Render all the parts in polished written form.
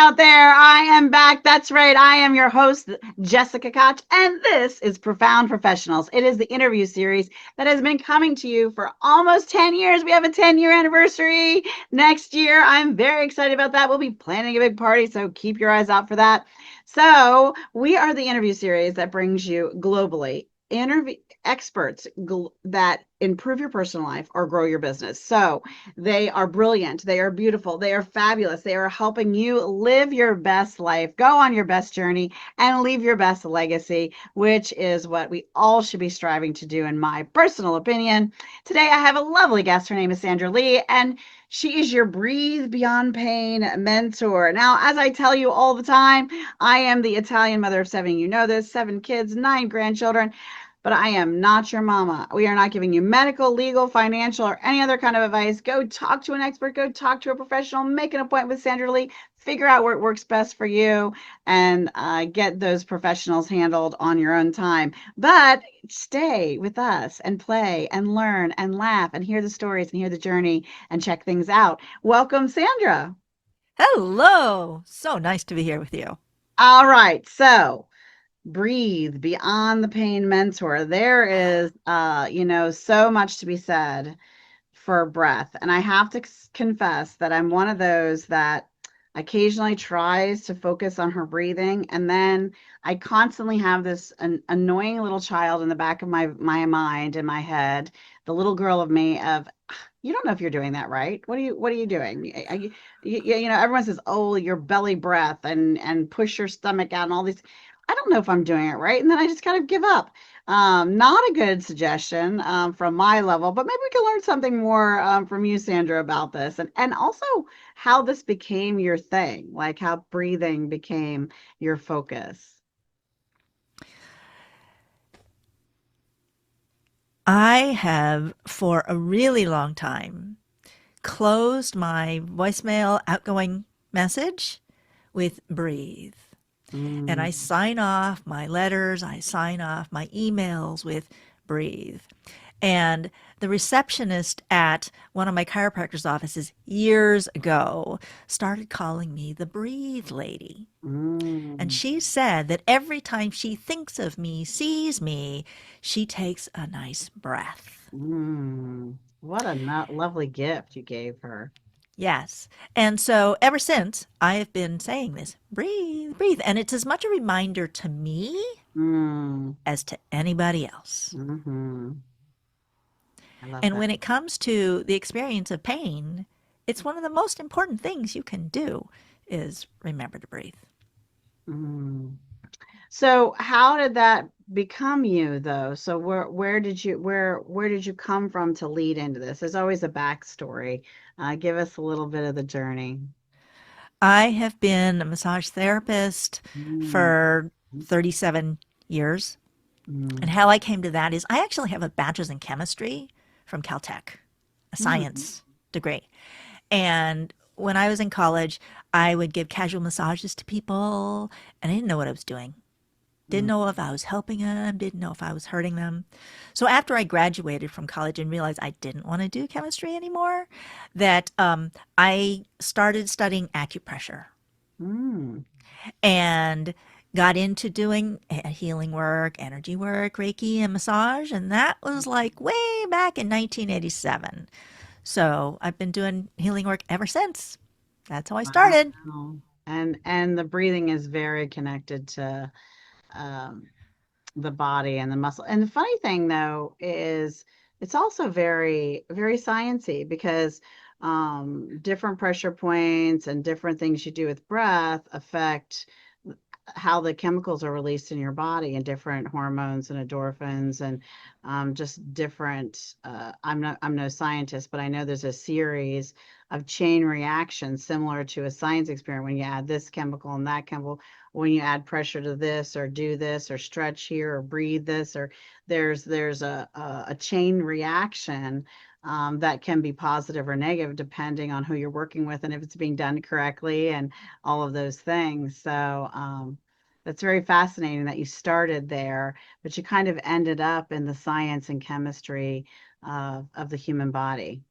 out there. I am back. That's right. I am your host, Jessica Koch, and this is Profound Professionals. It is the interview series that has been coming to you for almost 10 years. We have a 10-year anniversary next year. I'm very excited about that. We'll be planning a big party, so keep your eyes out for that. So, we are the interview series that brings you globally interview experts that improve your personal life or grow your business. So, they are brilliant. They are beautiful. They are fabulous. They are helping you live your best life, go on your best journey, and leave your best legacy, which is what we all should be striving to do, in my personal opinion. Today, I have a lovely guest. Her name is Sandra Lee, and she is your Breathe Beyond Pain mentor. Now, as I tell you all the time, I am the Italian mother of seven. You know this, 7 kids, 9 grandchildren, but I am not your mama. We are not giving you medical, legal, financial, or any other kind of advice. Go talk to an expert, go talk to a professional, make an appointment with Sandra Lee, figure out where it works best for you, and get those professionals handled on your own time. But stay with us and play and learn and laugh and hear the stories and hear the journey and check things out. Welcome, Sandra. Hello. So nice to be here with you. All right. So, breathe beyond the pain mentor. There is so much to be said for breath, and I have to confess that I'm one of those that occasionally tries to focus on her breathing, and then I constantly have this annoying little child in the back of my mind, in my head, the little girl of me, of you don't know if you're doing that right. What are you doing? Everyone says, oh, your belly breath and push your stomach out and all these. I don't know if I'm doing it right. And then I just kind of give up. Not a good suggestion from my level, but maybe we can learn something more from you, Sandra, about this, and also how this became your thing, like how breathing became your focus. I have, for a really long time, closed my voicemail outgoing message with breathe. And I Mm. sign off my letters, I sign off my emails with breathe. And the receptionist at one of my chiropractor's offices years ago started calling me the breathe lady. And Mm. she said that every time she thinks of me, sees me, she takes a nice breath. What a lovely gift you gave her. Yes. And so ever since, I have been saying this breathe, breathe. And it's as much a reminder to me Mm. as to anybody else. Hmm. I love And that. when it comes to the experience of pain, it's one of the most important things you can do is remember to breathe. Mm. So how did that become you though? So where did you come from to lead into this? There's always a backstory. Give us a little bit of the journey. I have been a massage therapist Mm. for 37 years. And Mm. how I came to that is I actually have a bachelor's in chemistry from Caltech, a Mm. science degree. And when I was in college, I would give casual massages to people, and I didn't know what I was doing. Didn't Mm. know if I was helping them, didn't know if I was hurting them. So after I graduated from college and realized I didn't want to do chemistry anymore, that I started studying acupressure Mm. and got into doing healing work, energy work, Reiki, and massage. And that was like way back in 1987. So I've been doing healing work ever since. That's how I started. Wow. And the breathing is very connected to um, the body and the muscle. And the funny thing though is it's also very, very sciencey because different pressure points and different things you do with breath affect how the chemicals are released in your body and different hormones and endorphins and just different. I'm no scientist, but I know there's a series of chain reactions similar to a science experiment when you add this chemical and that chemical, when you add pressure to this or do this or stretch here or breathe this or there's a chain reaction that can be positive or negative depending on who you're working with and if it's being done correctly and all of those things. So that's very fascinating that you started there, but you kind of ended up in the science and chemistry of the human body.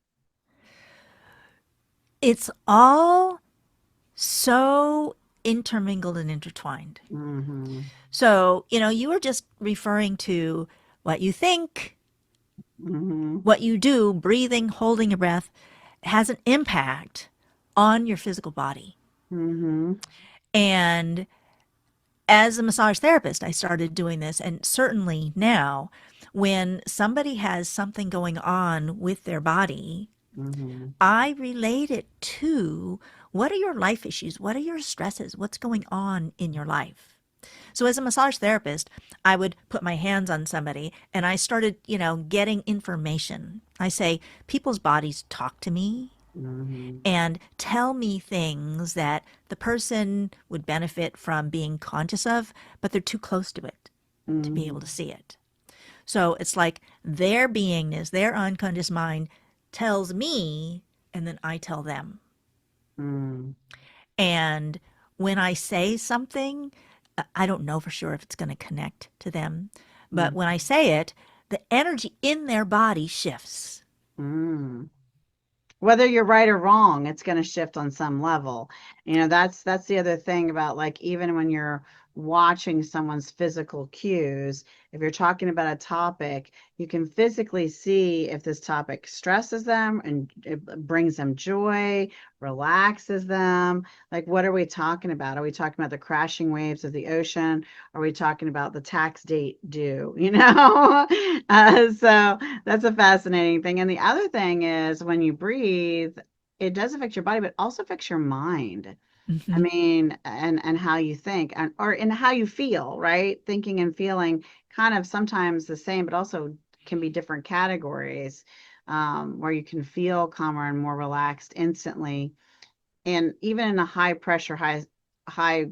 It's all so intermingled and intertwined. Mm-hmm. So, you were just referring to what you think, Mm-hmm. what you do, breathing, holding your breath has an impact on your physical body. Mm-hmm. And as a massage therapist, I started doing this. And certainly now, when somebody has something going on with their body, Mm-hmm. I relate it to what are your life issues? What are your stresses? What's going on in your life? So, as a massage therapist, I would put my hands on somebody and I started, getting information. I say, people's bodies talk to me Mm-hmm. and tell me things that the person would benefit from being conscious of, but they're too close to it to be able to see it. So it's like their beingness, their unconscious mind tells me, and then I tell them. Mm-hmm. And when I say something, I don't know for sure if it's going to connect to them. But when I say it, the energy in their body shifts. Mm-hmm. Whether you're right or wrong, it's going to shift on some level. That's the other thing about, like, even when you're watching someone's physical cues, if you're talking about a topic, you can physically see if this topic stresses them and it brings them joy, relaxes them. Like, what are we talking about? Are we talking about the crashing waves of the ocean? Are we talking about the tax date due? So that's a fascinating thing. And the other thing is, when you breathe, it does affect your body, but also affects your mind. I Mm-hmm. mean, and how you think, or in how you feel, right? Thinking and feeling kind of sometimes the same, but also can be different categories, where you can feel calmer and more relaxed instantly. And even in a high pressure, high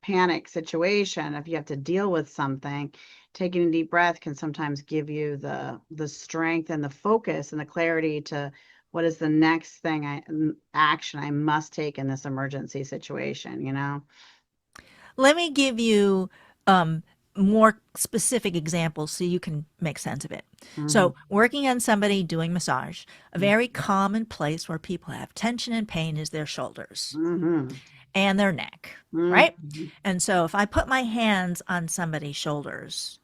panic situation, if you have to deal with something, taking a deep breath can sometimes give you the strength and the focus and the clarity to what is the next action I must take in this emergency situation. Let me give you um, more specific examples so you can make sense of it. Mm-hmm. So, working on somebody doing massage, a very common place where people have tension and pain is their shoulders Mm-hmm. and their neck, right? Mm-hmm. And so, if I put my hands on somebody's shoulders,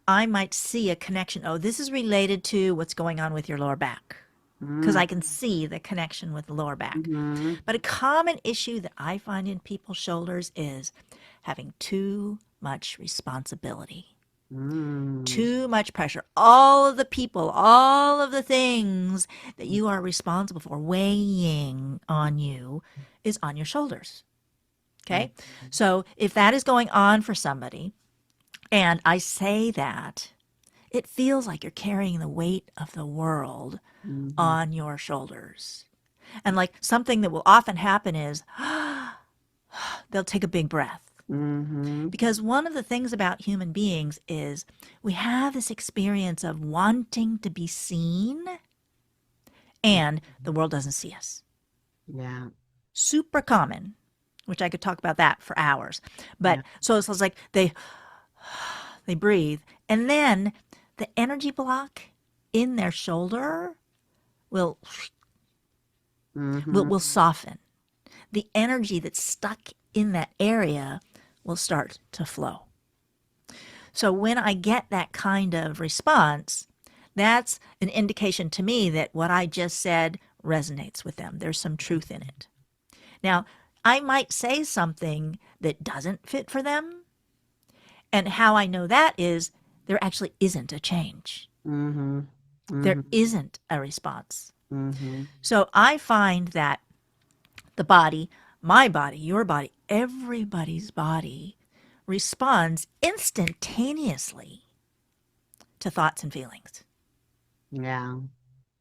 I might see a connection. Oh, this is related to what's going on with your lower back because I can see the connection with the lower back. Mm-hmm. But a common issue that I find in people's shoulders is having too much responsibility, Mm-hmm. too much pressure. All of the people, all of the things that you are responsible for weighing on you is on your shoulders. Okay. So if that is going on for somebody, and I say that, it feels like you're carrying the weight of the world Mm-hmm. on your shoulders. And like something that will often happen is they'll take a big breath. Mm-hmm. Because one of the things about human beings is we have this experience of wanting to be seen and the world doesn't see us. Yeah. Super common, which I could talk about that for hours. Yeah. But so it's like they breathe and then the energy block in their shoulder will will, Mm-hmm. will soften. The energy that's stuck in that area will start to flow. So when I get that kind of response, that's an indication to me that what I just said resonates with them. There's some truth in it. Now, I might say something that doesn't fit for them. And how I know that is there actually isn't a change. Mm-hmm. There Mm-hmm. isn't a response. Mm-hmm. So I find that the body, my body, your body, everybody's body responds instantaneously to thoughts and feelings. Yeah.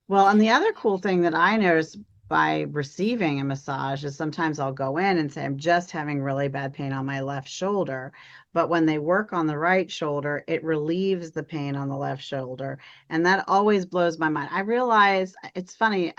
Well, and the other cool thing that I notice by receiving a massage is sometimes I'll go in and say, I'm just having really bad pain on my left shoulder. But when they work on the right shoulder, it relieves the pain on the left shoulder. And that always blows my mind. I realize it's funny,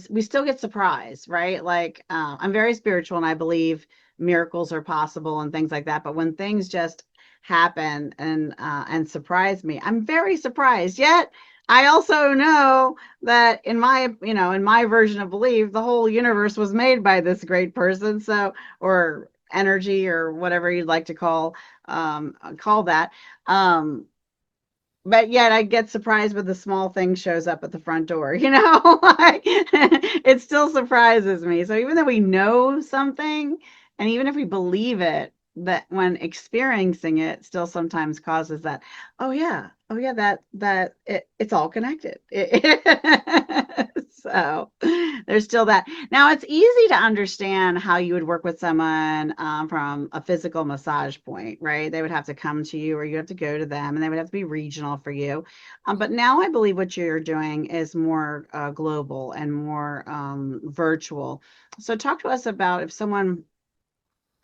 we still get surprised, right? Like, I'm very spiritual and I believe miracles are possible and things like that. But when things just happen and surprise me, I'm very surprised. Yet I also know that in my version of belief, the whole universe was made by this great person. So, or energy or whatever you'd like to call that. Um, but yet I get surprised when the small thing shows up at the front door, like it still surprises me. So even though we know something, and even if we believe it, that when experiencing it still sometimes causes that, oh yeah, it's all connected. So there's still that. Now it's easy to understand how you would work with someone from a physical massage point, right? They would have to come to you, or you have to go to them, and they would have to be regional for you. But now I believe what you're doing is more global and more virtual. So talk to us about if someone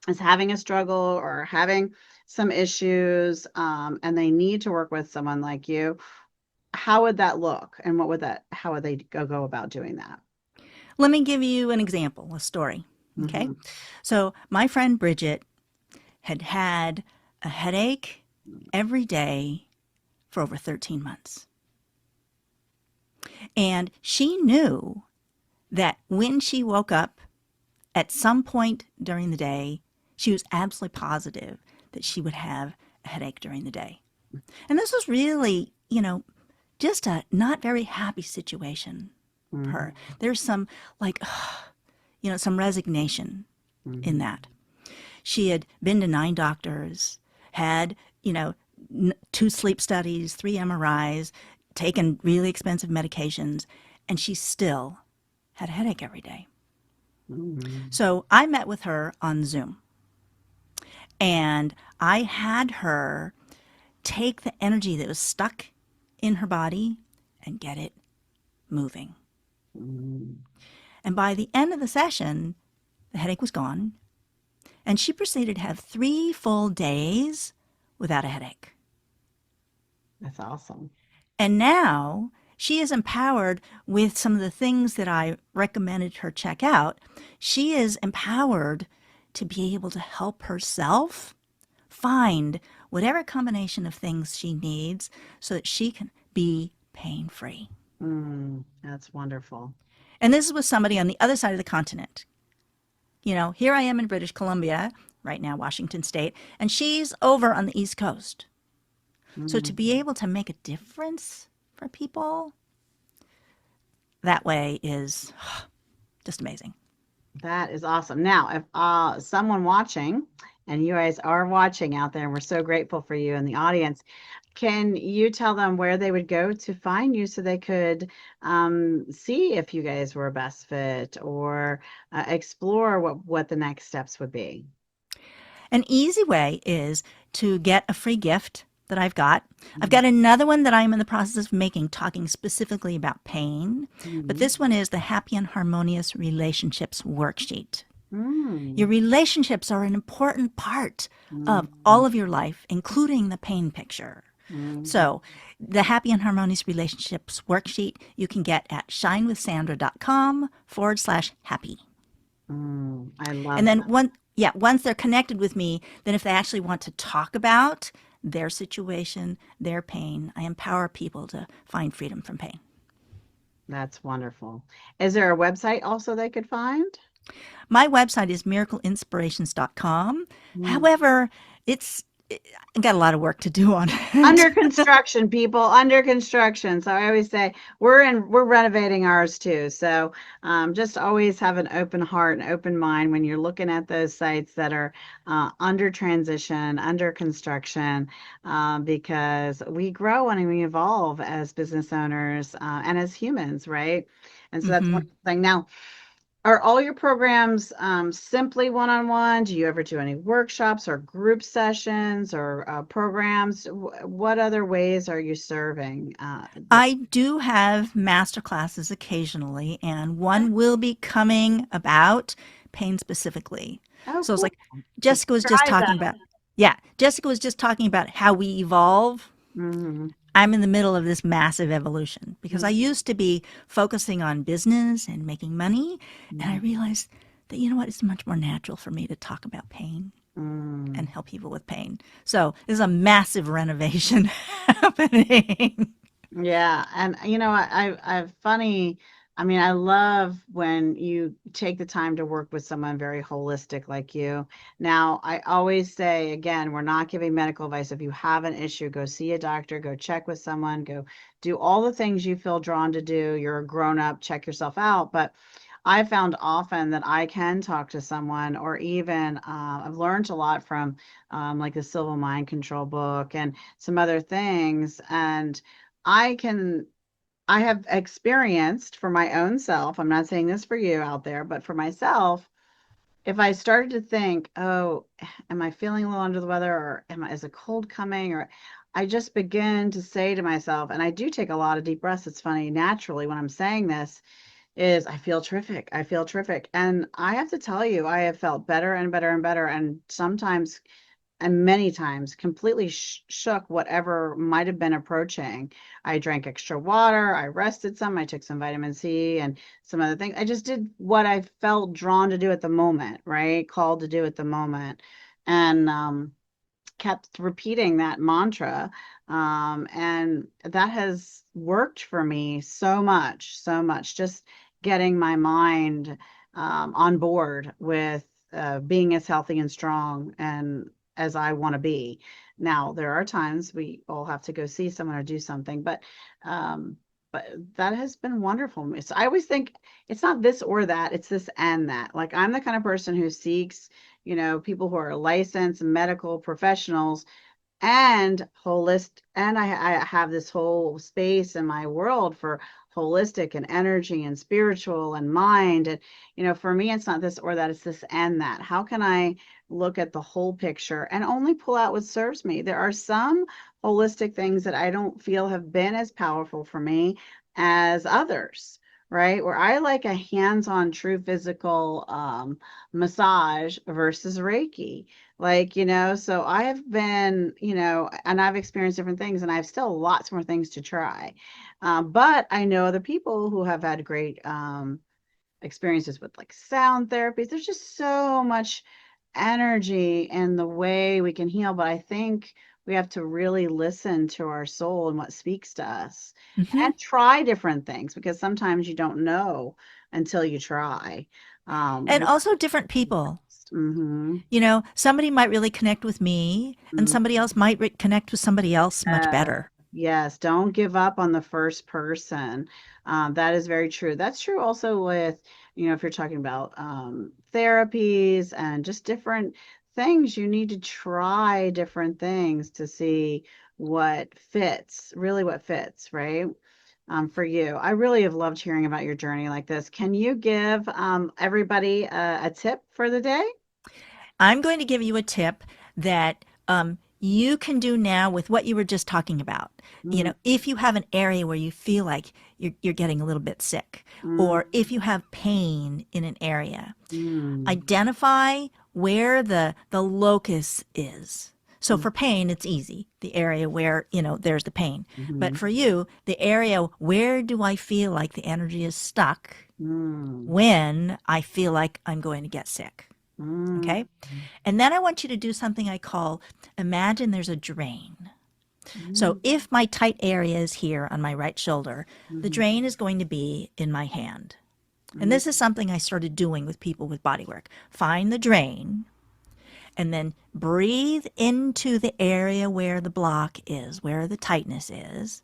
is having a struggle or having some issues, and they need to work with someone like you. How would that look, and how would they go about doing that? Let me give you an example, a story. Okay. Hmm. So my friend Bridget had had a headache every day for over 13 months. And she knew that when she woke up at some point during the day, she was absolutely positive that she would have a headache during the day. And this was really, just a not very happy situation for her. Hmm. There's some, like, some resignation in Hmm. that. She had been to 9 doctors, had, 2 sleep studies, 3 MRIs, taken really expensive medications, and she still had a headache every day. Hmm. So I met with her on Zoom, and I had her take the energy that was stuck in her body and get it moving. Hmm. And by the end of the session, the headache was gone, and she proceeded to have 3 full days without a headache. That's awesome. And now she is empowered with some of the things that I recommended her check out. She is empowered to be able to help herself find whatever combination of things she needs so that she can be pain free. That's wonderful. And this is with somebody on the other side of the continent. Here I am in British Columbia, right now, Washington State, and she's over on the East Coast. So to be Hmm. able to make a difference for people that way is just amazing. That is awesome. Now, if someone watching, and you guys are watching out there, and we're so grateful for you in the audience, can you tell them where they would go to find you so they could see if you guys were a best fit, or explore what the next steps would be? An easy way is to get a free gift that I've got. I've Mm-hmm. got another one that I'm in the process of making, talking specifically about pain, but Mm-hmm. this one is the Happy and Harmonious Relationships Worksheet. Your Mm-hmm. relationships are an important part of Mm-hmm. all of your life, including the pain picture. Mm-hmm. So, the Happy and Harmonious Relationships Worksheet you can get at shinewithsandra.com/happy. I And love then that. once they're connected with me, then if they actually want to talk about their situation, their pain, I empower people to find freedom from pain. That's wonderful. Is there a website also they could find? My website is miracleinspirations.com. Mm. However, I got a lot of work to do on it. Under construction, people, under construction. So I always say we're renovating ours too. So just always have an open heart and open mind when you're looking at those sites that are under transition, under construction, because we grow and we evolve as business owners and as humans, right? And so that's one Hmm. thing. Now, are all your programs simply one-on-one? Do you ever do any workshops or group sessions or programs? What other ways are you serving the? I do have master classes occasionally, and one will be coming about pain specifically. Oh, So it's cool. like Jessica was just Try talking that. about, yeah, Jessica was just talking about how we evolve. Hmm. I'm in the middle of this massive evolution because I used to be focusing on business and making money. And I realized that, it's much more natural for me to talk about pain Mm. and help people with pain. So there's a massive renovation happening. Yeah, and I've funny. I mean, I love when you take the time to work with someone very holistic like you. Now, I always say, again, we're not giving medical advice. If you have an issue, go see a doctor, go check with someone, go do all the things you feel drawn to do. You're a grown up, check yourself out. But I found often that I can talk to someone, or even I've learned a lot from like the Civil Mind Control book and some other things. And I can I have experienced for my own self, I'm not saying this for you out there, but for myself, if I started to think, oh, am I feeling a little under the weather, or is a cold coming? Or I just begin to say to myself, and I do take a lot of deep breaths. It's funny, naturally, when I'm saying this, is I feel terrific. I feel terrific. And I have to tell you, I have felt better and better and better. And sometimes and many times completely shook whatever might have been approaching. I drank extra water, I rested some, I took some vitamin C and some other things. I just did what I felt drawn to do at the moment, right? Called to do at the moment. And kept repeating that mantra. And that has worked for me so much, so much. Just getting my mind on board with being as healthy and strong and as I want to be. Now, there are times we all have to go see someone or do something, um, but that has been wonderful. So I always think it's not this or that, it's this and that. Like I'm the kind of person who seeks, people who are licensed medical professionals and holistic, and I have this whole space in my world for holistic and energy and spiritual and mind. And for me it's not this or that, it's this and that. How can I look at the whole picture and only pull out what serves me? There are some holistic things that I don't feel have been as powerful for me as others, right? Where I like a hands-on true physical massage versus Reiki. Like, so I have been, and I've experienced different things, and I have still lots more things to try. But I know other people who have had great experiences with like sound therapies. There's just so much energy in the way we can heal. But I think we have to really listen to our soul and what speaks to us Hmm. and try different things, because sometimes you don't know until you try. And What also different people. mm-hmm. Somebody might really connect with me, and somebody else might connect with somebody else much Yes, better. yes, don't give up on the first person. That is very true. That's true also with, if you're talking about therapies and just different things, you need to try different things to see what fits, really what fits, right? For you. I really have loved hearing about your journey like this. Can you give everybody a tip for the day? I'm going to give you a tip that you can do now with what you were just talking about. Mm, If you have an area where you feel like you're getting a little bit sick, mm, or if you have pain in an area, mm, identify where the locus is. So mm, for pain, it's easy, the area where, there's the pain. But mhm, for you, the area, where do I feel like the energy is stuck mm, when I feel like I'm going to get sick? mm, Okay. And then I want you to do something I call, imagine there's a drain. So mm, if my tight area is here on my right shoulder, the mhm, drain is going to be in my hand. And mm, this is something I started doing with people with body work. Find the drain and then breathe into the area where the block is, where the tightness is.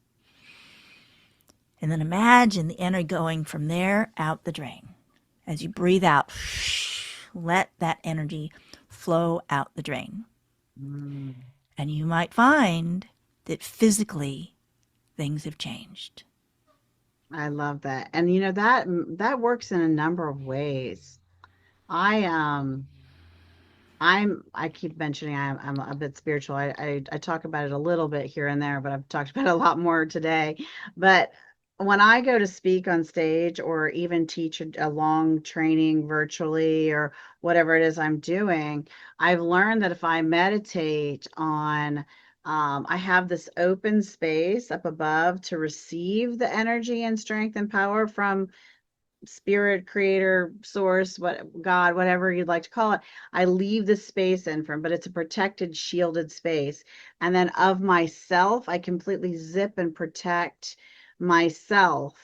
And then imagine the energy going from there out the drain. As you breathe out, let that energy flow out the drain. mm. And you might find that physically things have changed. I love that. And that works in a number of ways. I I keep mentioning I'm a bit spiritual. I talk about it a little bit here and there, but I've talked about it a lot more today. But when I go to speak on stage or even teach a long training virtually or whatever it is I'm doing, I've learned that if I meditate on I have this open space up above to receive the energy and strength and power from spirit, creator, source, what God, whatever you'd like to call it. I leave the space in from, but it's a protected, shielded space. And then of myself, I completely zip and protect myself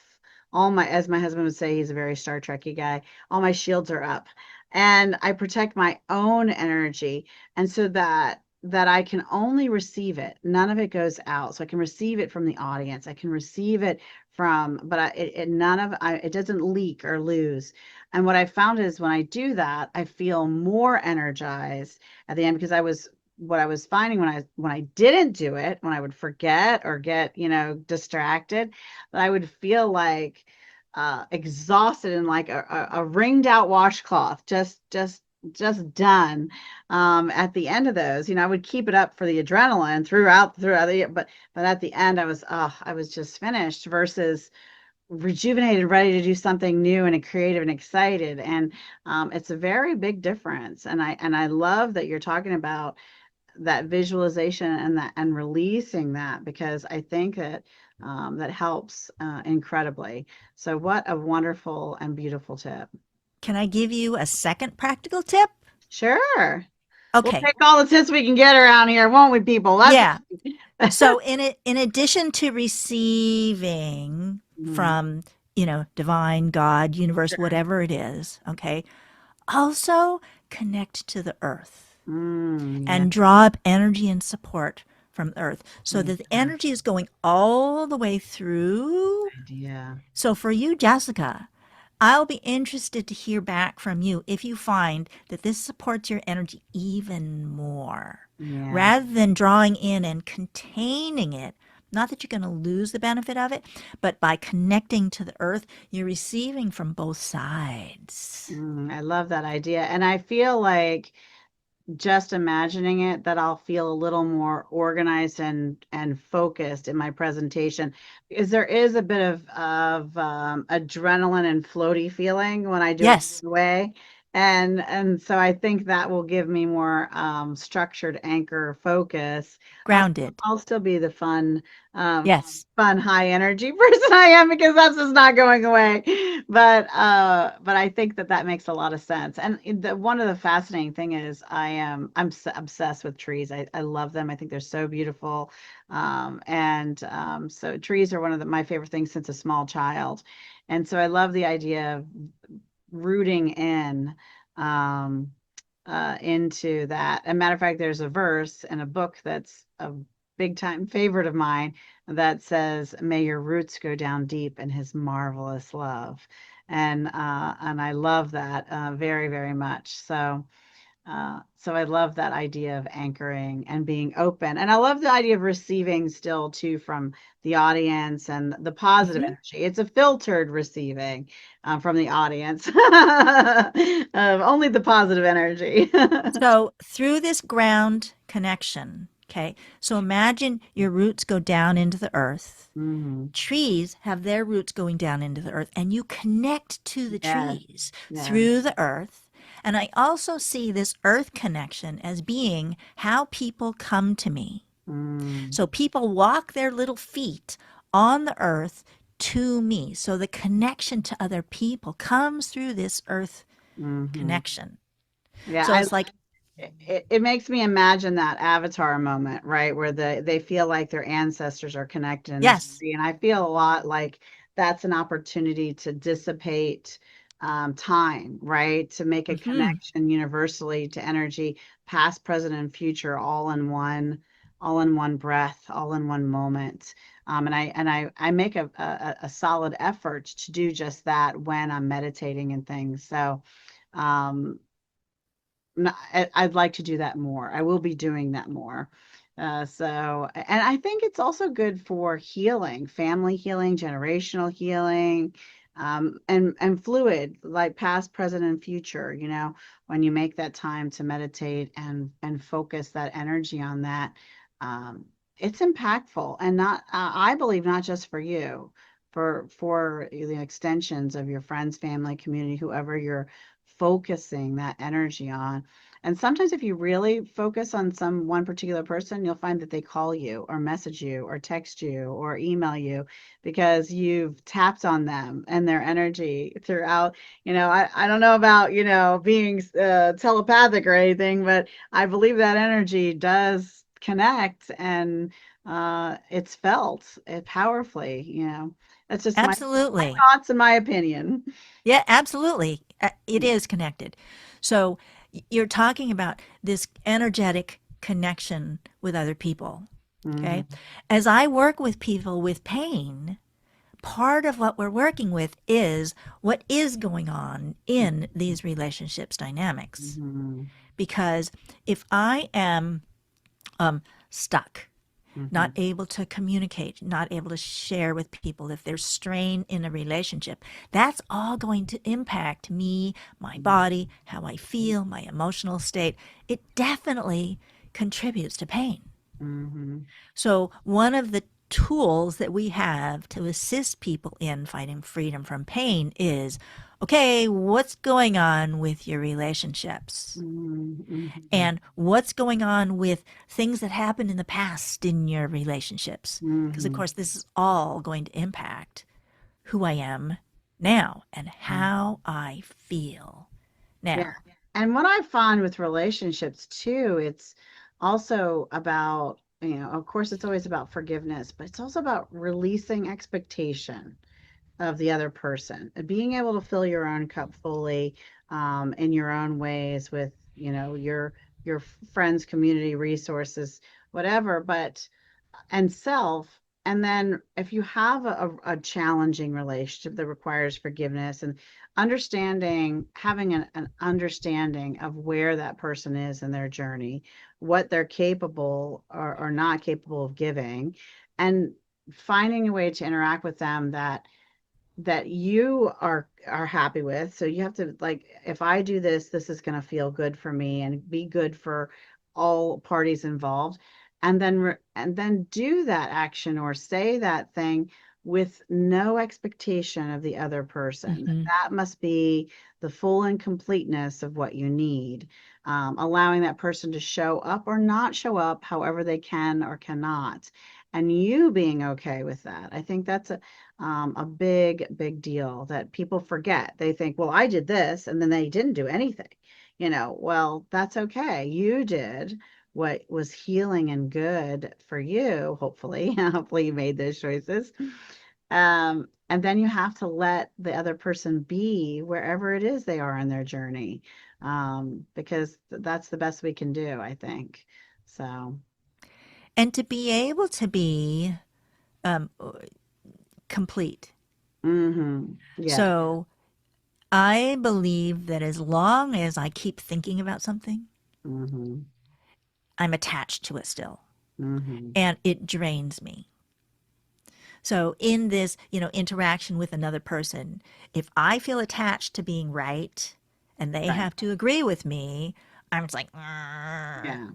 all my, as my husband would say, he's a very Star Trekky guy, all my shields are up. And I protect my own energy. And so that I can only receive it. None of it goes out. So I can receive it from the audience. I can receive it from, but none of it doesn't leak or lose. And what I found is when I do that, I feel more energized at the end because what I was finding when I didn't do it, when I would forget or get, distracted, that I would feel like exhausted and like a wringed out washcloth, just done. At the end of those, I would keep it up for the adrenaline throughout the year, but at the end, I was just finished versus rejuvenated, ready to do something new and creative and excited. And it's a very big difference. And I love that you're talking about that visualization and releasing that, because I think that that helps incredibly. So what a wonderful and beautiful tip. Can I give you a second practical tip? Sure. We'll Okay. take all the tips we can get around here, won't we, people? That's Yeah. So in addition to receiving Mhm. from, divine, God, universe, Sure. whatever it is, okay, also connect to the earth Yeah. and draw up energy and support from the earth so Yeah. that the energy is going all the way through. Idea. So for you, Jessica, I'll be interested to hear back from you if you find that this supports your energy even more. Yeah. Rather than drawing in and containing it, not that you're going to lose the benefit of it, but by connecting to the earth, you're receiving from both sides. I love that idea. And I feel like just imagining it, that I'll feel a little more organized and focused in my presentation, because there is a bit of adrenaline and floaty feeling when I do it Yes, the way. And so I think that will give me more structured anchor focus. I'll grounded. I'll still be the um, Yes. fun, high energy person I am, because that's just not going away. But I think that that makes a lot of sense. And one of the fascinating thing is obsessed with trees. I love them. I think they're so beautiful. And so trees are one of my favorite things since a small child. And so I love the idea of rooting in um, into that. As a matter of fact, there's a verse in a book that's a big time favorite of mine that says, "May your roots go down deep in His marvelous love," and I love that very very much. So I love that idea of anchoring and being open. And I love the idea of receiving still too from the audience and the positive Mhm. energy. It's a filtered receiving from the audience of only the positive energy. So through this ground connection, okay, so imagine your roots go down into the earth. hmm Trees have their roots going down into the earth, and you connect to the Yes, trees yes. through the earth. And I also see this earth connection as being how people come to me. Mm, So people walk their little feet on the earth to me. So the connection to other people comes through this earth hmm connection. Yeah, So it's like, it makes me imagine that avatar moment, right? Where they feel like their ancestors are connected in this yes, tree. And I feel a lot like that's an opportunity to dissipate time, right? To make a hmm connection universally to energy, past, present, and future, all in one breath, all in one moment. And I make a solid effort to do just that when I'm meditating and things. So um, I'd like to do that more. I will be doing that more. And I think it's also good for healing, family healing, generational healing, and fluid, like past, present, and future. When you make that time to meditate and focus that energy on that, um, it's impactful, and not I believe not just for you, for the extensions of your friends, family, community, whoever you're focusing that energy on. And sometimes if you really focus on some one particular person, you'll find that they call you or message you or text you or email you because you've tapped on them and their energy throughout. I don't know about, being telepathic or anything, but I believe that energy does connect, and it's felt powerfully. That's just my Absolutely. thoughts and my opinion. Yeah, absolutely. It is connected. So you're talking about this energetic connection with other people. Okay. Mm-hmm. As I work with people with pain, part of what we're working with is what is going on in these relationships dynamics. Mm-hmm. Because if I am stuck, Mm-hmm. not able to communicate, not able to share with people, if there's strain in a relationship, that's all going to impact me, my body, how I feel, my emotional state. It definitely contributes to pain. Mm-hmm. So, one of the tools that we have to assist people in finding freedom from pain is okay, what's going on with your relationships? Mm-hmm. And what's going on with things that happened in the past in your relationships? Because, of Mm-hmm. course, this is all going to impact who I am now and how I feel Yeah. now. And what I find with relationships too, it's also about, of course, it's always about forgiveness, but it's also about releasing expectation of the other person, and being able to fill your own cup fully, in your own ways with, your friends, community, resources, whatever. But and self. And then if you have a challenging relationship that requires forgiveness and understanding, having an understanding of where that person is in their journey, what they're capable or not capable of giving, and finding a way to interact with them that you are happy with. So you have to, like, if I do this, this is going to feel good for me and be good for all parties involved. And then do that action or say that thing with no expectation of the other person. Mm-hmm. That must be the full and completeness of what you need. Allowing that person to show up or not show up however they can or cannot, and you being okay with that. I think that's a big, big deal that people forget. They think, well, I did this, and then they didn't do anything. Well, that's okay. You did what was healing and good for you, hopefully. Hopefully, you made those choices. And then you have to let the other person be wherever it is they are in their journey, because that's the best we can do, I think. So, And to be able to be um, complete. yeah. So, I believe that as long as I keep thinking about something, hmm I'm attached to it still hmm and it drains me. So in this, interaction with another person, if I feel attached to being right and they Right. have to agree with me, I'm just like, "Arr." Yeah.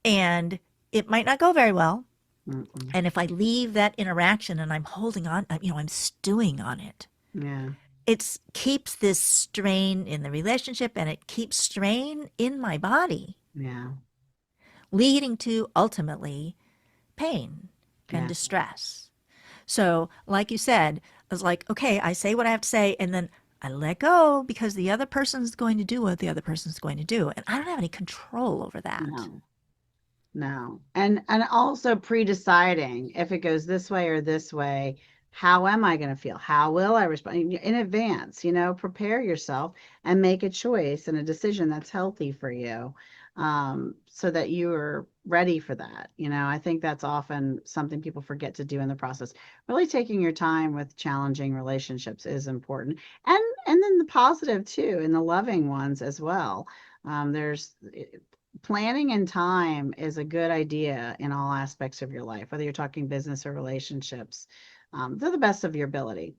And it might not go very well. Mm-mm. And if I leave that interaction and I'm holding on, I'm stewing on it. Yeah. It keeps this strain in the relationship and it keeps strain in my body, Yeah. leading to ultimately pain and Yeah. distress. So, like you said, I was like, okay, I say what I have to say, and then I let go because the other person's going to do what the other person's going to do. And I don't have any control over that. No. No. And also pre-deciding if it goes this way or this way, how am I going to feel? How will I respond in advance? Prepare yourself and make a choice and a decision that's healthy for you, so that you are ready for that. I think that's often something people forget to do in the process. Really taking your time with challenging relationships is important. And then the positive too, and the loving ones as well. There's planning and time is a good idea in all aspects of your life, whether you're talking business or relationships. To the best of your ability.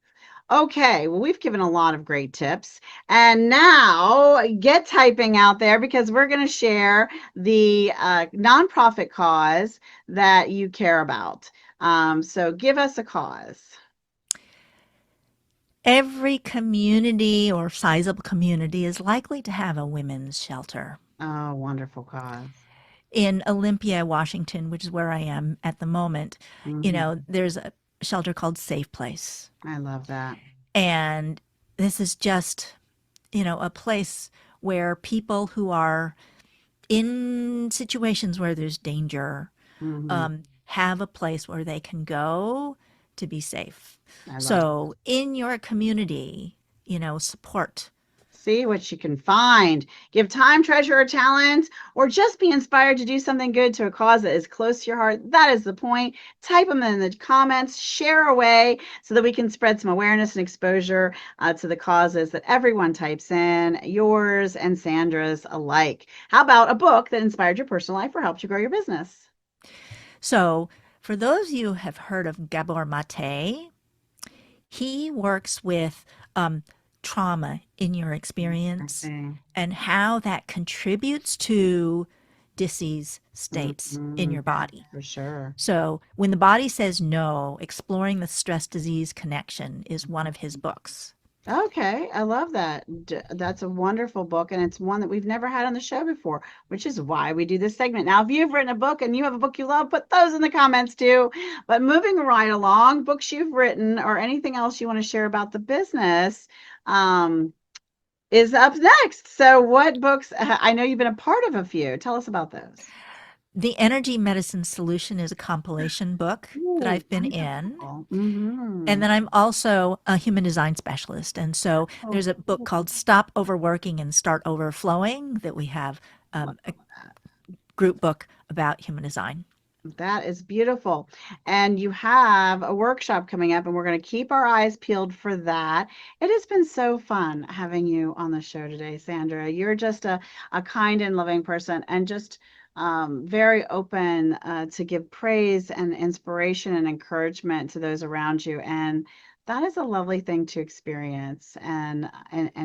Okay, well, we've given a lot of great tips. And now get typing out there because we're going to share the nonprofit cause that you care about. So give us a cause. Every community or sizable community is likely to have a women's shelter. Oh, wonderful cause. In Olympia, Washington, which is where I am at the moment, hmm there's a shelter called Safe Place. I love that. And this is just, a place where people who are in situations where there's danger hmm have a place where they can go to be safe. I love it. So in your community, support. See what you can find. Give time, treasure, or talent, or just be inspired to do something good to a cause that is close to your heart. That is the point. Type them in the comments, share away so that we can spread some awareness and exposure to the causes that everyone types in, yours and Sandra's alike. How about a book that inspired your personal life or helped you grow your business? So for those of you who have heard of Gabor Mate, he works with trauma in your experience Okay. and how that contributes to disease states in Mhm. your body. For sure. So, when the body says no, exploring the stress disease connection is one of his books. Okay, I love that. That's a wonderful book, and it's one that we've never had on the show before, which is why we do this segment. Now, if you've written a book and you have a book you love, put those in the comments too. But moving right along, books you've written or anything else you want to share about the business um, is up next. So, what books? I know you've been a part of a few. Tell us about those. The Energy Medicine Solution is a compilation book that Ooh, I've been in. wonderful. And then I'm also a human design specialist. And so Oh, there's a book cool. called Stop Overworking and Start Overflowing that we have a group book about human design. That is beautiful. And you have a workshop coming up, and we're going to keep our eyes peeled for that. It has been so fun having you on the show today, Sandra. You're just a kind and loving person and just very open to give praise and inspiration and encouragement to those around you. And that is a lovely thing to experience and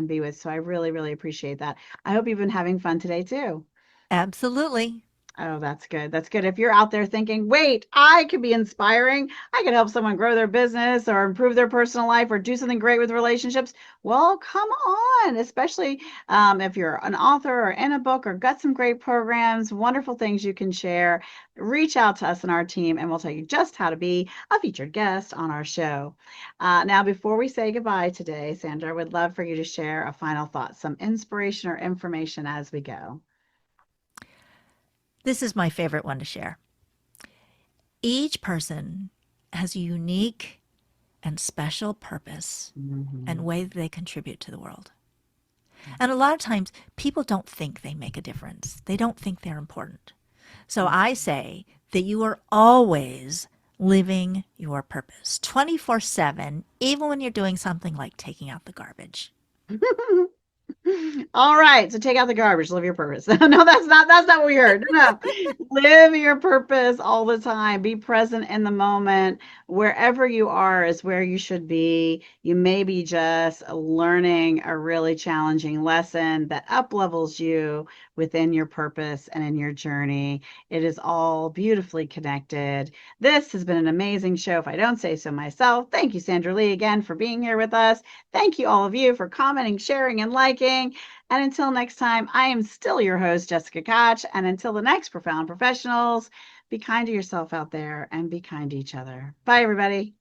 be with. So I really, really appreciate that. I hope you've been having fun today too. Absolutely. Oh, that's good. That's good. If you're out there thinking, wait, I could be inspiring, I could help someone grow their business or improve their personal life or do something great with relationships, well, come on. Especially if you're an author or in a book or got some great programs, wonderful things you can share, reach out to us and our team, and we'll tell you just how to be a featured guest on our show. Now, before we say goodbye today, Sandra, I would love for you to share a final thought, some inspiration or information as we go. This is my favorite one to share. Each person has a unique and special purpose and Mhm. way that they contribute to the world. And a lot of times people don't think they make a difference. They don't think they're important. So I say that you are always living your purpose 24/7, even when you're doing something like taking out the garbage. All right, so take out the garbage, live your purpose. No, that's not what we heard. No. Live your purpose all the time. Be present in the moment. Wherever you are is where you should be. You may be just learning a really challenging lesson that up levels you within your purpose and in your journey. It is all beautifully connected. This has been an amazing show, if I don't say so myself. Thank you, Sandra Lee, again for being here with us. Thank you, all of you, for commenting, sharing, and liking. And until next time, I am still your host, Jessica Koch. And until the next Profound Professionals, be kind to yourself out there and be kind to each other. Bye, everybody.